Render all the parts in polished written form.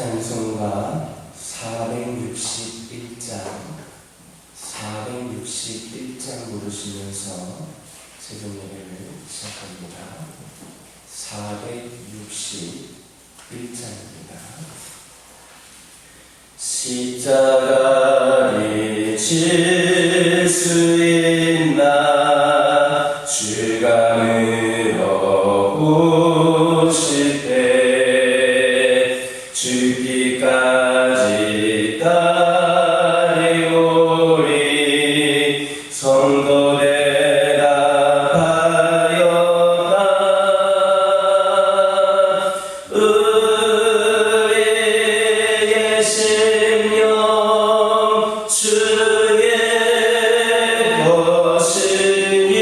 찬송가 461장 부르시면서 새벽 예배를 시작합니다. 461장입니다. 십자가를 질 수 있나 주감으로 오실 때 죽기까지 따르오리 성도되라 하였다. 우리의 심령 주의 것이니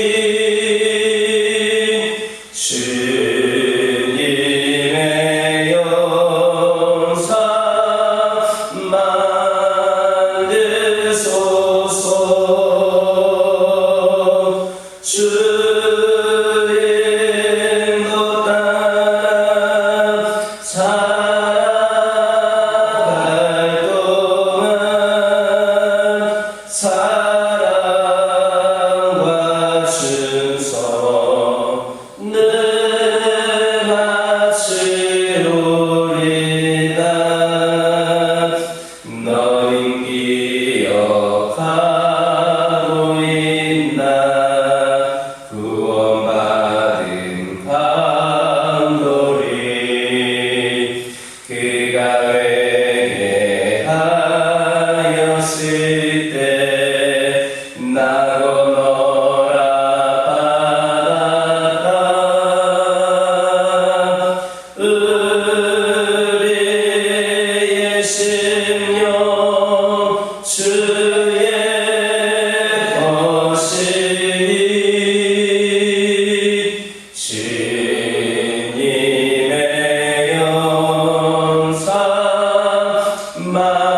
주님의 영상 만드소서. 주님도 따라 살아갈 동안 사랑과 충성 늘 바치오리다. 너희 기억하고 있나 구원받은 감독이 그가 회개하였을 때 나로 너라 받았다. 우리의 심령 주의 것이니 주님의 영상 만드소서.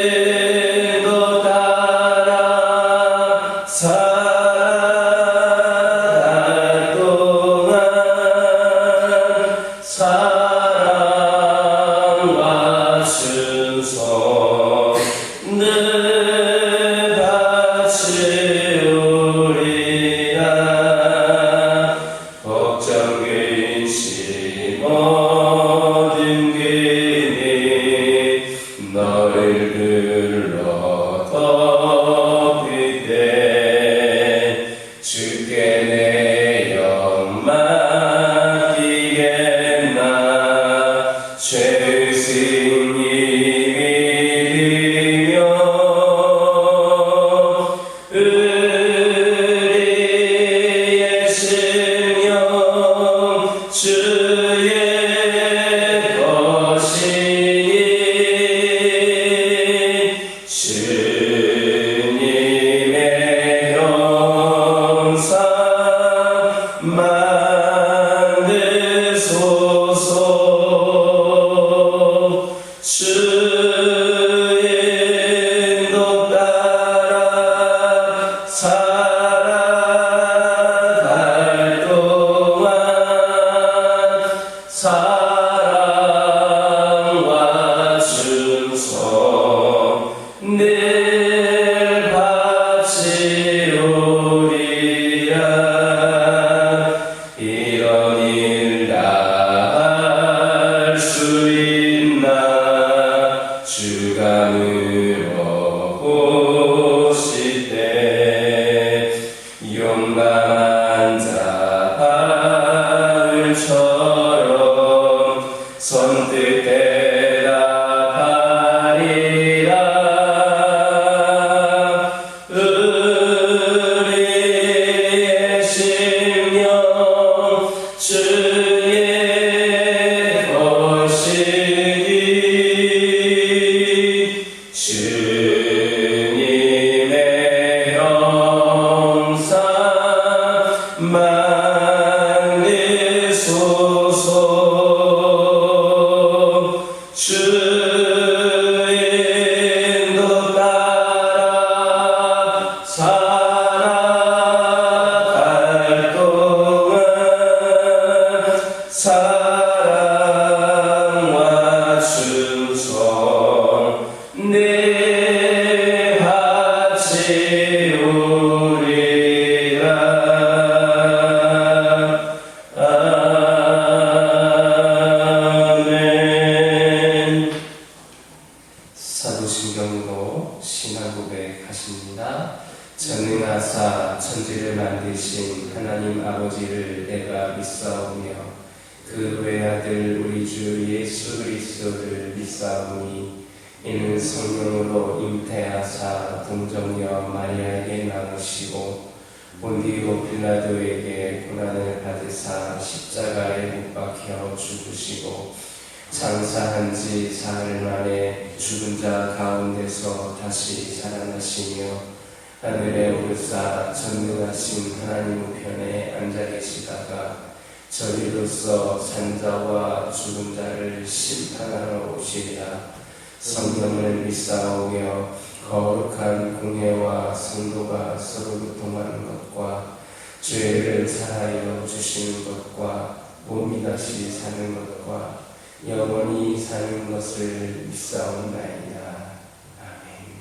주님도 따라 살아갈 동안 사랑과 충성 늘 바치오리라. 걱정 근심 모든 근이 너를 불러 덮을 때 주께 내 영 맡기겠나. 죄의 승리 믿으며 우리의 심령 주의 것이니 주님의 영상 만드소서. 주님도 따라 살아갈 동안 사랑과 충성 늘 바치오리라. 이런 일 다 할 수 있나 주감으로 오실 때 용감한 자 바울처럼 선뜻 대답하리라. 우리의 아멘. 사도신경으로 신앙 고백하십니다. 전능하사 천지를 만드신 하나님 아버지를 내가 믿사오며 그 외아들 우리 주 예수 그리스도를 믿사오니 이는 성령으로 잉태하사 동정녀 마리아에게 낳으시고 본디오 빌라도에게 고난을 받으사 십자가에 못 박혀 죽으시고 장사한 지 사흘 만에 죽은 자 가운데서 다시 살아나시며 하늘에 오르사 전능하신 하나님 우편에 앉아 계시다가 저리로서 산자와 죽은 자를 심판하러 오시리라. 성령을 믿사오며 거룩한 공예와 성도가 서로 교통하는 것과 죄를 사하여 주시는 것과 몸이 다시 사는 것과 영원히 사는 것을 믿사옵나이다. 아멘.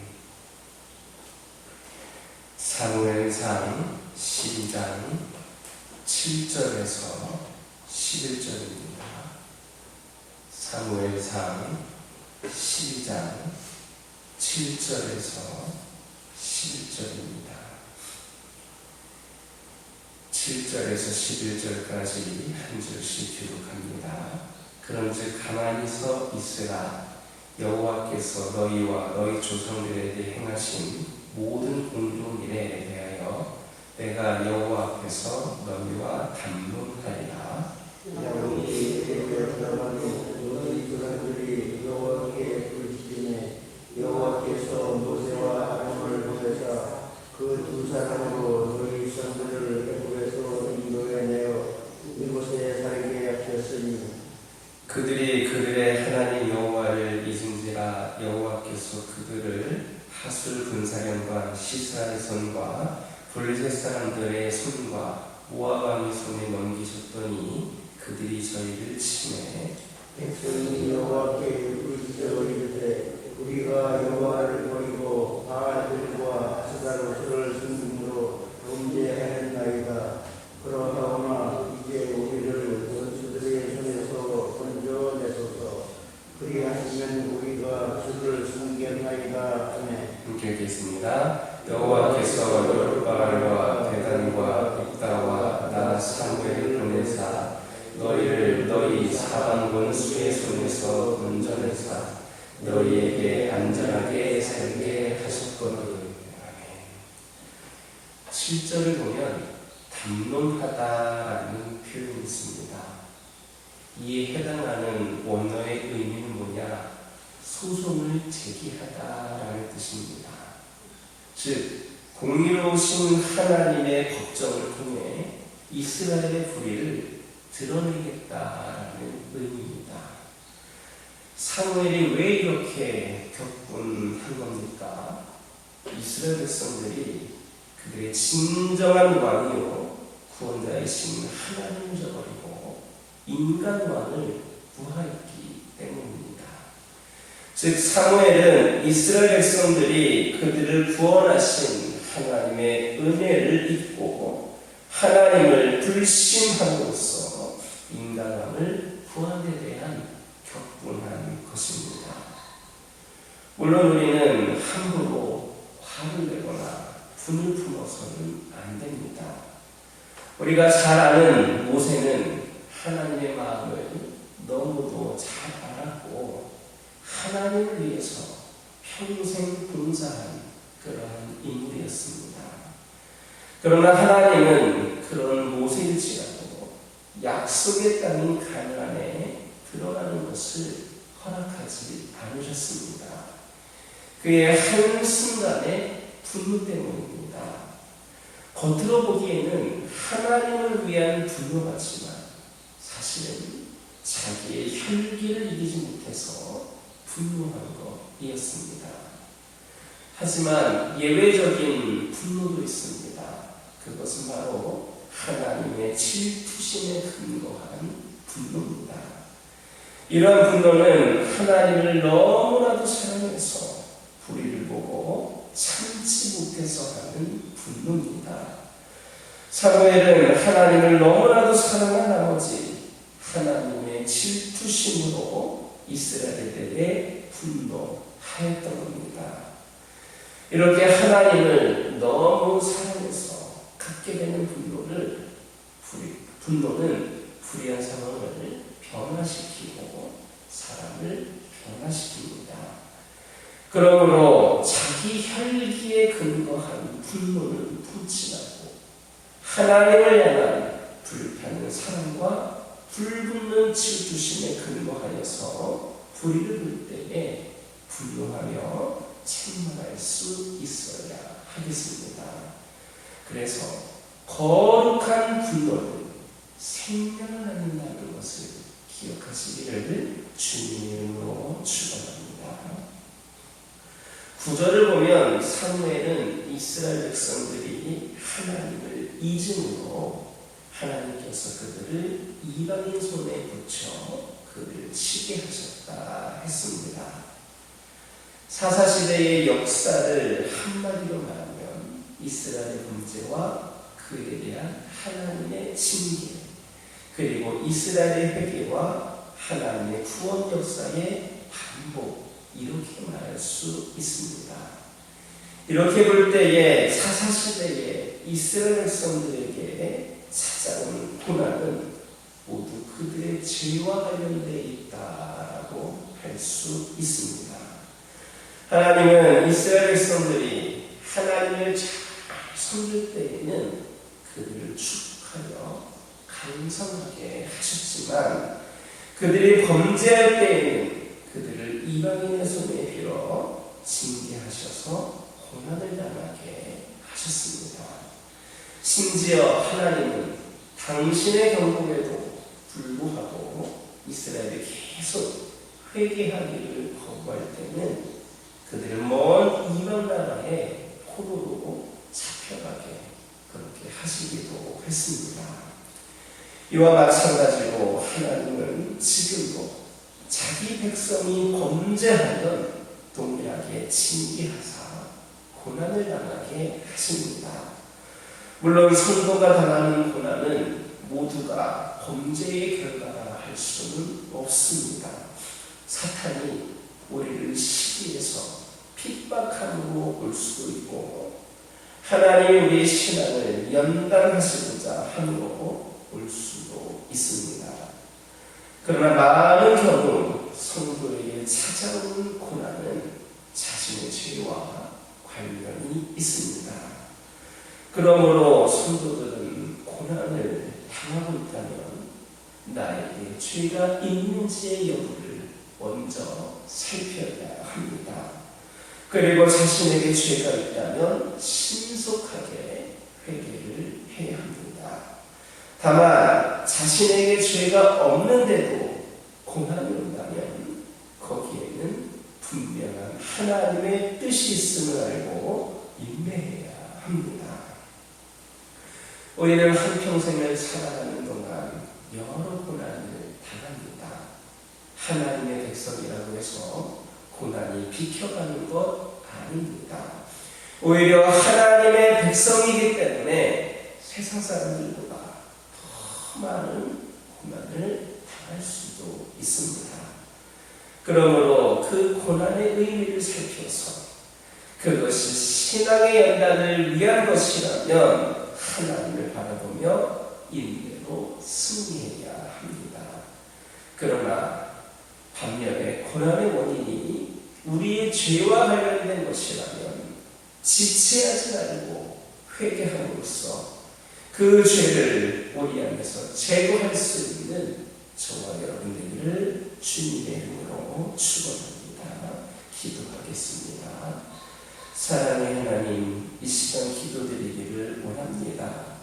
사무엘상 12장 7절에서 11절입니다. 사무엘상 12장 7절에서 11절입니다. 7절에서 11절까지 한 절씩 기록합니다. 그런즉 가만히 서 있으라. 여호와께서 너희와 너희 조상들에게 행하신 모든 공동일에 대하여 내가 여호와 앞에서 너희와 담론하리라. 너희 조상들이 여호와께 부르시기에 여호와께서 모세와 아론을 보내사 그 두 사람으로 너희 성들을 애굽에서 인도해내어 이곳에 살게 하셨으니 그들이 그들의 하나님 여호와를 잊은지라. 여호와께서 그들을 하술 군사령과 시사의 손과 블레셋 사람들의 손과 모압 왕의 손에 넘기셨더니 그들이 저희를 치매 백성이 여호와께 부르짖어 이르되 우리가 여호와를 버리고 바알들과 아스타로스를 섬김으로 범죄하였나이다. 그러하오나 이제 우리를 원수들의 손에서 건져내소서. 그리하시면 우리가 주를 섬겼나이다. 아멘. 함께 읽겠습니다. 여호와께서 여룻바알과 데단과 입다와 나 사무엘을 보내사 너희를 너희 사방 원수의 손에서 건져내사 너희에게 안전하게 살게 하셨거든. 7절을 보면 담론하다라는 표현이 있습니다. 이에 해당하는 원어의 의미는 뭐냐? 소송을 제기하다라는 뜻입니다. 즉 공의로우신 하나님의 법정을 통해 이스라엘의 불의를 드러내겠다라는 의미입니다. 사무엘이 왜 이렇게 격분한 겁니까? 이스라엘 백성들이 그들의 진정한 왕이요 구원자이신 하나님을 저버리고 인간 왕을 부하였기 때문입니다. 즉 사무엘은 이스라엘 백성들이 그들을 구원하신 하나님의 은혜를 잊고 하나님을 불신함으로써 인간왕을 구함에 대한 격분한 것입니다. 물론 우리는 함부로 화를 내거나 분을 품어서는 안 됩니다. 우리가 잘 아는 모세는 하나님의 마음을 너무도 잘 알았고 하나님을 위해서 평생 봉사한 그러한 인물이었습니다. 그러나 하나님은 그런 모세일지라도 약속의 땅인 가나안에 들어가는 것을 허락하지 않으셨습니다. 그의 한순간의 분노 때문입니다. 겉으로 보기에는 하나님을 위한 분노 같지만 사실은 자기의 혈기를 이기지 못해서 분노한 것이었습니다. 하지만 예외적인 분노도 있습니다. 그것은 바로 하나님의 질투심에 근거한 분노입니다. 이러한 분노는 하나님을 너무나도 사랑해서 불의를 보고 참지 못해서 하는 분노입니다. 사무엘은 하나님을 너무나도 사랑한 나머지 하나님의 질투심으로 이스라엘에 분노하였던 겁니다. 이렇게 하나님을 너무 사랑해서 갖게 되는 분노는 불의한 상황을 변화시키고 사람을 변화시킵니다. 그러므로 자기 혈기에 근거한 분노는 품지 말고 하나님을 향한 불타는 사랑과 불붙는 질투심에 근거하여서 불의를 볼 때에 분노하며 책망할 수 있어야 하겠습니다. 그래서 거룩한 분노는 생명을 낳는다는 것을 기억하시기를 주님의 이름으로 축원합니다. 구절을 보면 사무엘은 이스라엘 백성들이 하나님을 잊음으로 하나님께서 그들을 이방인 손에 붙여 그들을 치게 하셨다 했습니다. 사사시대의 역사를 한마디로 말하면 이스라엘의 범죄와 그에 대한 하나님의 징계, 그리고 이스라엘의 회개와 하나님의 구원 역사의 반복, 이렇게 말할 수 있습니다. 이렇게 볼 때에 사사시대의 이스라엘 백성들에게 찾아온 고난은 모두 그들의 죄와 관련되어 있다라고 할 수 있습니다. 하나님은 이스라엘 백성들이 하나님을 잘 섬길 때에는 그들을 축하여 감사하게 하셨지만 그들이 범죄할 때에는 그들을 이방인의 손에 빌어 징계하셔서 고난을 당하게 하셨습니다. 심지어 하나님은 당신의 경고에도 불구하고 이스라엘이 계속 회개하기를 거부할 때는 그들을 먼 이방 나라에 포로로 잡혀가게 그렇게 하시기도 했습니다. 이와 마찬가지로 하나님은 지금도 자기 백성이 범죄하면 동일하게 징계하사 고난을 당하게 하십니다. 물론 성도가 당하는 고난은 모두가 범죄의 결과라 할 수는 없습니다. 사탄이 우리를 시기해서 핍박함으로 올 수도 있고 하나님이 우리의 신앙을 연단하시고자 함으로 올 수도 있습니다. 그러나 많은 경우 성도에게 찾아오는 고난은 자신의 죄와 관련이 있습니다. 그러므로 성도들은 고난을 당하고 있다면 나에게 죄가 있는지의 여부를 먼저 살펴야 합니다. 그리고 자신에게 죄가 있다면 신속하게 회개를 해야 합니다. 다만 자신에게 죄가 없는데도 고난이 온다면 거기에는 분명한 하나님의 뜻이 있음을 알고 인내해야 합니다. 우리는 한평생을 살아가는 동안 여러 고난을 당합니다. 하나님의 백성이라고 해서 고난이 비켜가는 것 아닙니다. 오히려 하나님의 백성이기 때문에 세상 사람들보다 더 많은 고난을 당할 수도 있습니다. 그러므로 그 고난의 의미를 살펴서 그것이 신앙의 연단을 위한 것이라면 하나님을 바라보며 인내로 승리해야 합니다. 그러나 반면에 고난의 원인이 우리의 죄와 관련된 것이라면 지체하지 말고 회개함으로써 그 죄를 우리 안에서 제거할 수 있는 저와 여러분 되기를 주님의 이름으로 축원합니다. 기도하겠습니다. 사랑의 하나님, 이 시간 기도드리기를 원합니다.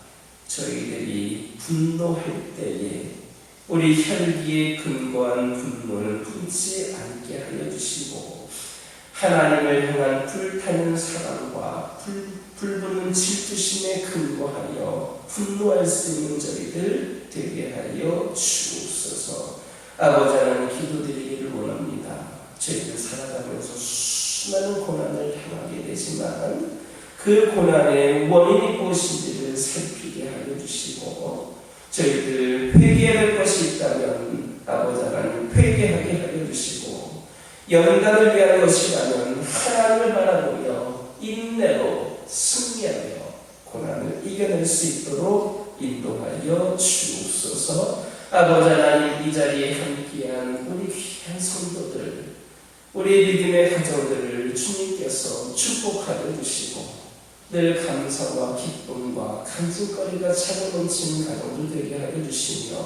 저희들이 분노할 때에 우리 혈기에 근거한 분노를 품지 않게 하여 주시고 하나님을 향한 불타는 사랑과 불붙는 질투심에 근거하여 분노할 수 있는 저희들 되게 하여 주옵소서. 아버지 하나님, 기도드리기를 원합니다. 저희들 살아가면서 수많은 고난을 당하게 되지만 그 고난의 원인이 무엇인지를 살피게 하여 주시고 저희들 회개할 것이 있다면 아버지 하나님 회개하게 하여 주시고 연단을 위한 것이라면 하나님을 바라보며 인내로 승리하며 고난을 이겨낼 수 있도록 인도하여 주옵소서. 아버지 하나님 이 자리에 함께한 우리 귀한 성도들 우리 믿음의 가정들을 주님께서 축복하여 주시고 늘 감사와 기쁨과 간증거리가 차고 넘치는 가정들 되게 하여 주시며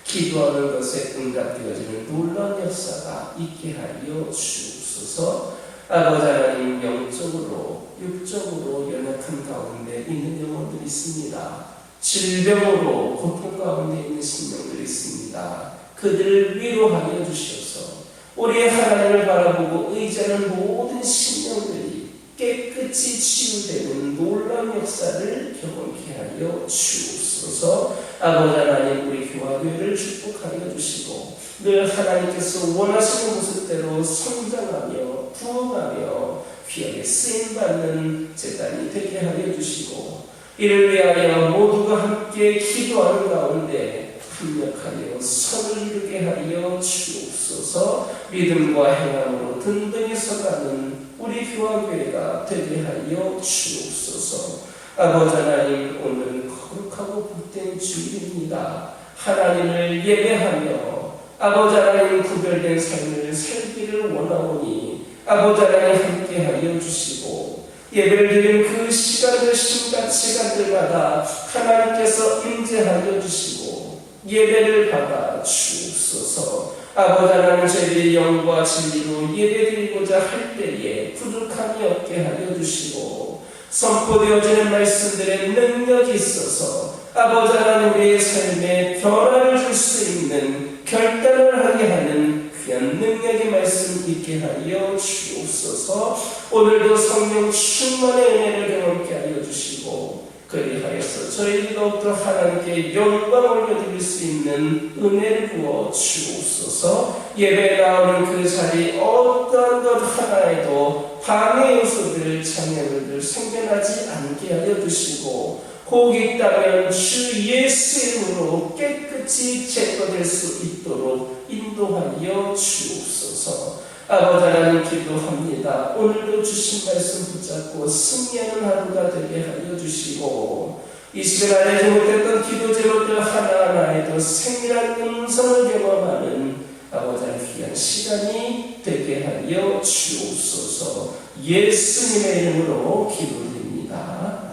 기도하는 것에 응답되어지는 놀라운 역사가 있게 하여 주옵소서. 아버지 하나님 영적으로 육적으로 연약한 가운데 있는 영혼들이 있습니다. 질병으로 고통 가운데 있는 심령들이 있습니다. 그들을 위로하여 주시옵소서. 우리 하나님을 바라보고 의지하는 모든 심령들이 깨끗이 치유되는 놀라운 역사를 경험케 하여 주옵소서. 아버지 하나님 우리 교화교회를 축복하여 주시고 늘 하나님께서 원하시는 모습대로 성장하며 부흥하며 귀하게 쓰임받는 제단이 되게 하여 주시고 이를 위하여 모두가 함께 기도하는 가운데 협력하여 선을 이루게 하여 주옵소서. 믿음과 행함으로 든든히 서가는 우리 교화교회가 되게 하여 주옵소서. 아버지 하나님 오늘은 거룩하고 복된 주일입니다. 하나님을 예배하며 아버지 하나님 구별된 삶을 살기를 원하오니 아버지 하나님 함께 하여 주시고 예배를 드리는 그 시간들 시간들마다 하나님께서 임재하여 주시고 예배를 받아 주옵소서. 아버지 하나님 저희들이 영과 진리로 예배드리고자 할 때에 부족함이 없게 하여 주시고 선포되어지는 말씀들의 능력이 있어서 아버지 하나님 우리의 삶에 변화를 줄 수 있는 결단을 하게 하는 귀한 능력의 말씀 있게 하여 주옵소서. 오늘도 성령 충만의 은혜를 경험케 하여 주시고 그리하여서 저희들이 더욱더 하나님께 영광을 올려드릴 수 있는 은혜를 부어 주옵소서. 예배에 나오는 그 자리 어떠한 것 하나에도 방해 요소들 장애물들 생겨나지 않게 하여 주시고 혹 있다면 주 예수 이름으로 깨끗이 제거될 수 있도록 인도하여 주옵소서. 아버지 하나님 기도합니다. 오늘도 주신 말씀 붙잡고 승리하는 하루가 되게 하여 주시고 이 시간 알지 못했던 기도 제목들 하나하나에도 생밀한 음성을 경험하는 아버지 하나님 귀한 시간이 되게 하여 주옵소서. 예수님의 이름으로 기도드립니다.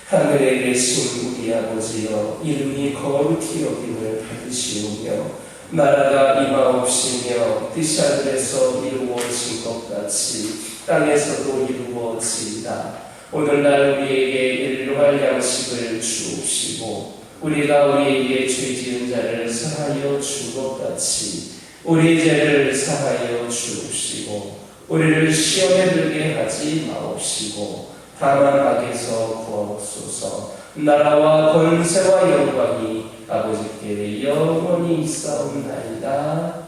하늘에 계신 우리 아버지여 이름이 거룩히 여김을 받으시오며 나라가 임하옵시며 뜻이 하늘에서 이루어진 것 같이 땅에서도 이루어지이다. 오늘날 우리에게 일용할 양식을 주옵시고 우리가 우리에게 죄 지은 자를 사하여 준 것 같이 우리 죄를 사하여 주옵시고 우리를 시험에 들게 하지 마옵시고 다만 악에서 구하옵소서. 나라와 권세와 영광이 아버지께 영원히 있사옵나이다.